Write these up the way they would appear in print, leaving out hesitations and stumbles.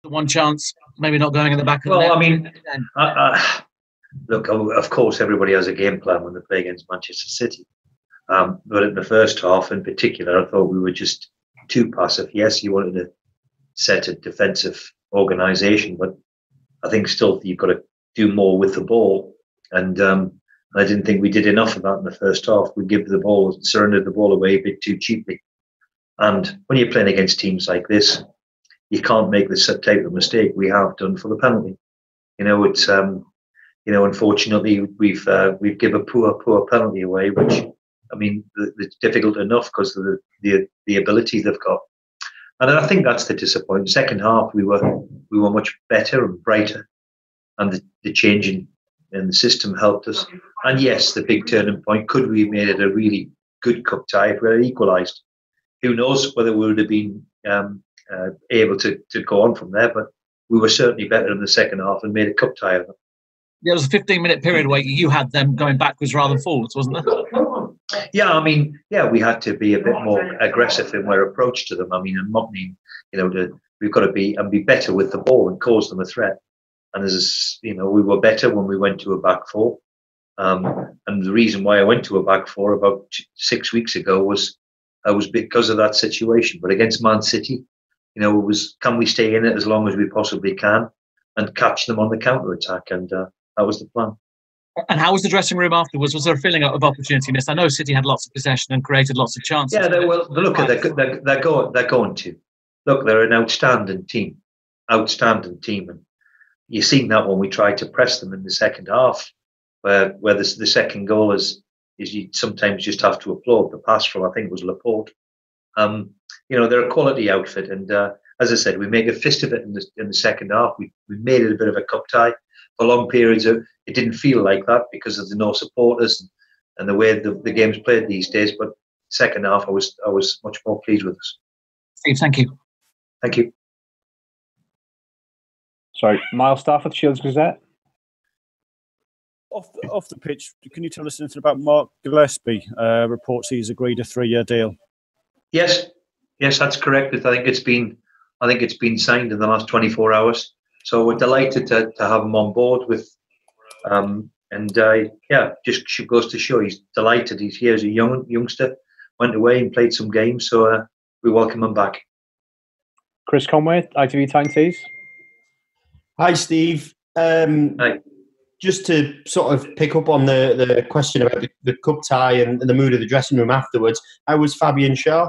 The one chance, maybe not going in the back of the net. Well, I mean, look, of course, everybody has a game plan when they play against Manchester City. But in the first half, in particular, I thought we were just too passive. Yes, you wanted to set a defensive organisation, but I think still you've got to do more with the ball. And I didn't think we did enough of that in the first half. We surrendered the ball away a bit too cheaply. And when you're playing against teams like this, you can't make this type of mistake we have done for the penalty. It's unfortunately we've given a poor penalty away, which I mean it's difficult enough because of the ability they've got. And I think that's the disappointment. Second half we were much better and brighter, and the change in the system helped us. And yes, the big turning point, could we have made it a really good cup tie if we had equalised? Who knows whether we would have been able to go on from there, but we were certainly better in the second half and made a cup tie of them. There was a 15-minute period where you had them going backwards rather than forwards, wasn't there? Yeah, I mean, we had to be a bit more aggressive in our approach to them. I mean, and not mean, we've got to be better with the ball and cause them a threat. And we were better when we went to a back four. And the reason why I went to a back four about 6 weeks ago was because of that situation. But against Man City, it was, can we stay in it as long as we possibly can and catch them on the counter attack? And that was the plan. And how was the dressing room afterwards? Was there a feeling of opportunity missed? I know City had lots of possession and created lots of chances. Yeah, they're going to. Look, they're an outstanding team. And you've seen that when we tried to press them in the second half, where the second goal is you sometimes just have to applaud the pass from, I think it was Laporte. They're a quality outfit, and as I said, we make a fist of it in the second half. We made it a bit of a cup tie. For long periods, it didn't feel like that because of the no supporters and the way the game's played these days. But second half, I was much more pleased with us. Steve, thank you. Thank you. Sorry, Miles Stafford, Shields Gazette. Off the pitch, can you tell us anything about Mark Gillespie? Reports he's agreed a 3-year deal. Yes, that's correct. I think it's been signed in the last 24 hours. So we're delighted to have him on board with, just goes to show he's delighted. He's here as a youngster, went away and played some games, so we welcome him back. Chris Conway, ITV Times. Hi, Steve. Hi. Just to sort of pick up on the question about the cup tie and the mood of the dressing room afterwards, how was Fabian Schär?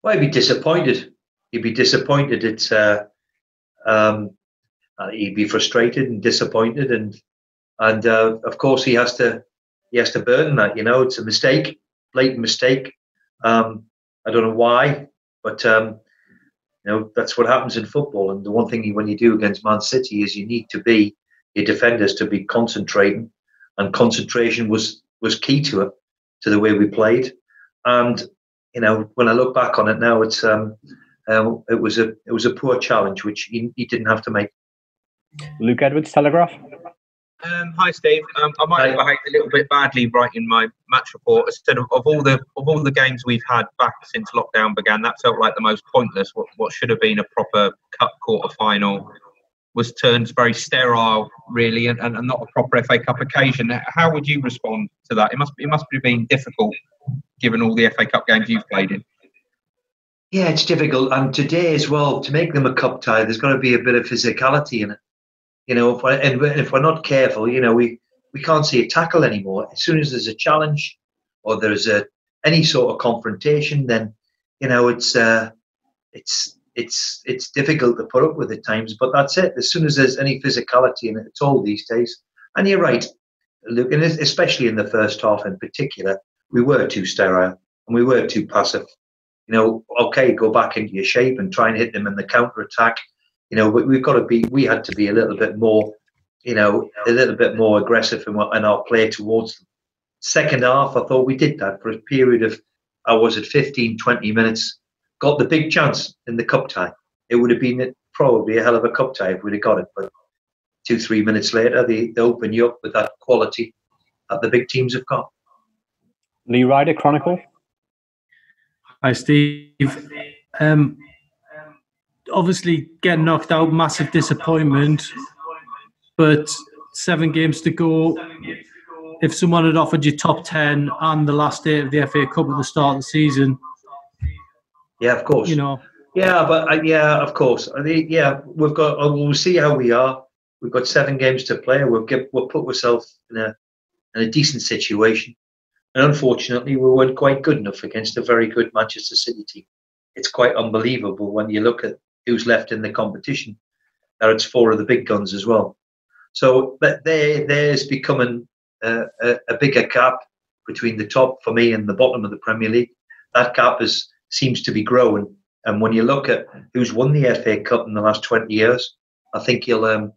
Well, he'd be disappointed. It's he'd be frustrated and disappointed, and of course he has to burden that. It's a mistake, blatant mistake. I don't know why, but that's what happens in football. And the one thing when you do against Man City is you need your defenders to be concentrating, and concentration was key to it, to the way we played. And when I look back on it now, it's it was a poor challenge which he didn't have to make. Luke Edwards, Telegraph. Hi, Steve. I might have behaved a little bit badly writing my match report. Instead of all the games we've had back since lockdown began, that felt like the most pointless. What should have been a proper cup quarter final was turned very sterile, really, and not a proper FA Cup occasion. How would you respond to that? It must have been difficult, given all the FA Cup games you've played in. Yeah, it's difficult, and today as well, to make them a cup tie, there's got to be a bit of physicality in it. If we're not careful, we can't see a tackle anymore. As soon as there's a challenge or there's any sort of confrontation, then it's difficult to put up with at times. But that's it. As soon as there's any physicality in it, it's all these days. And you're right, Luke, and especially in the first half in particular, we were too sterile and we were too passive. Okay, go back into your shape and try and hit them in the counter attack. But we had to be a little bit more, aggressive in our play towards them. Second half, I thought we did that for a period of, 15, 20 minutes. Got the big chance in the cup tie. It would have been probably a hell of a cup tie if we'd have got it. But 2-3 minutes later, they open you up with that quality that the big teams have got. Lee Ryder, Chronicle. Hi, Steve. obviously getting knocked out, massive disappointment. But 7 games to go. If someone had offered you top 10 and the last day of the FA Cup at the start of the season, yeah, of course, yeah, but yeah, of course, I mean, yeah, we'll see how we are. We've got 7 games to play. We'll put ourselves in a decent situation. And unfortunately, we weren't quite good enough against a very good Manchester City team. It's quite unbelievable when you look at who's left in the competition. Now it's 4 of the big guns as well. So there's becoming a bigger gap between the top for me and the bottom of the Premier League. That gap seems to be growing. And when you look at who's won the FA Cup in the last 20 years, I think you'll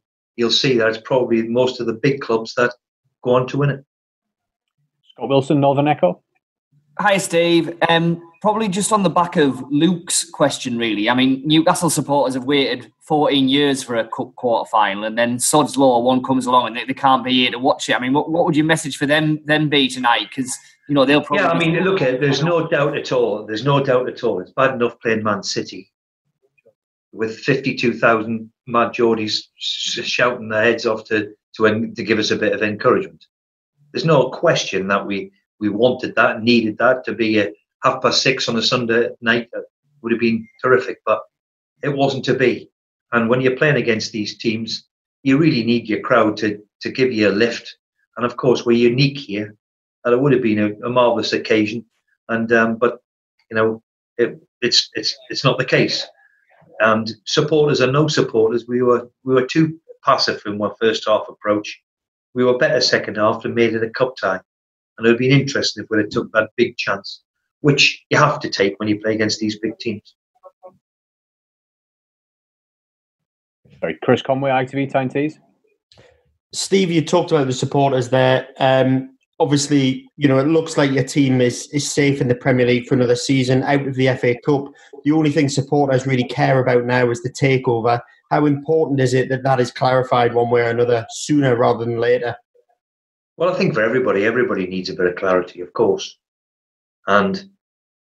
see that it's probably most of the big clubs that go on to win it. Scott Wilson, Northern Echo. Hi, Steve. Probably just on the back of Luke's question, really. I mean, Newcastle supporters have waited 14 years for a cup quarter-final, and then Sod's Law one comes along and they can't be here to watch it. I mean, what would your message for them be tonight? Because, they'll probably... Yeah, I mean, look, there's no doubt at all. There's no doubt at all. It's bad enough playing Man City with 52,000 mad Geordies shouting their heads off to give us a bit of encouragement. There's no question that we wanted that, needed that to be a 6:30 on a Sunday night. That would have been terrific, but it wasn't to be. And when you're playing against these teams, you really need your crowd to give you a lift. And of course, we're unique here. And it would have been a marvellous occasion. And but it's not the case. And supporters and no supporters, we were too passive in our first half approach. We were better second half and made it a cup tie. And it would have been interesting if we had took that big chance, which you have to take when you play against these big teams. Sorry, Chris Conway, ITV Tyne Tees. Steve, you talked about the supporters there. Obviously, it looks like your team is safe in the Premier League for another season, out of the FA Cup. The only thing supporters really care about now is the takeover. How important is it that is clarified one way or another sooner rather than later? Well, I think for everybody needs a bit of clarity, of course. And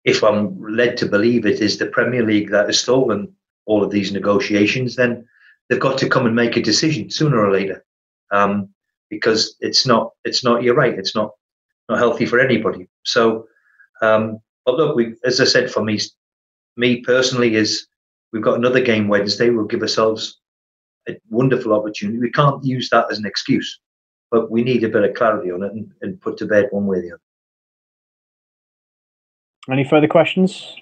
if I'm led to believe it is the Premier League that has stolen all of these negotiations, then they've got to come and make a decision sooner or later. Because it's not. You're right. It's not healthy for anybody. So, but look, as I said, for me personally, is we've got another game Wednesday. We'll give ourselves a wonderful opportunity. We can't use that as an excuse, but we need a bit of clarity on it and put to bed one way or the other. Any further questions?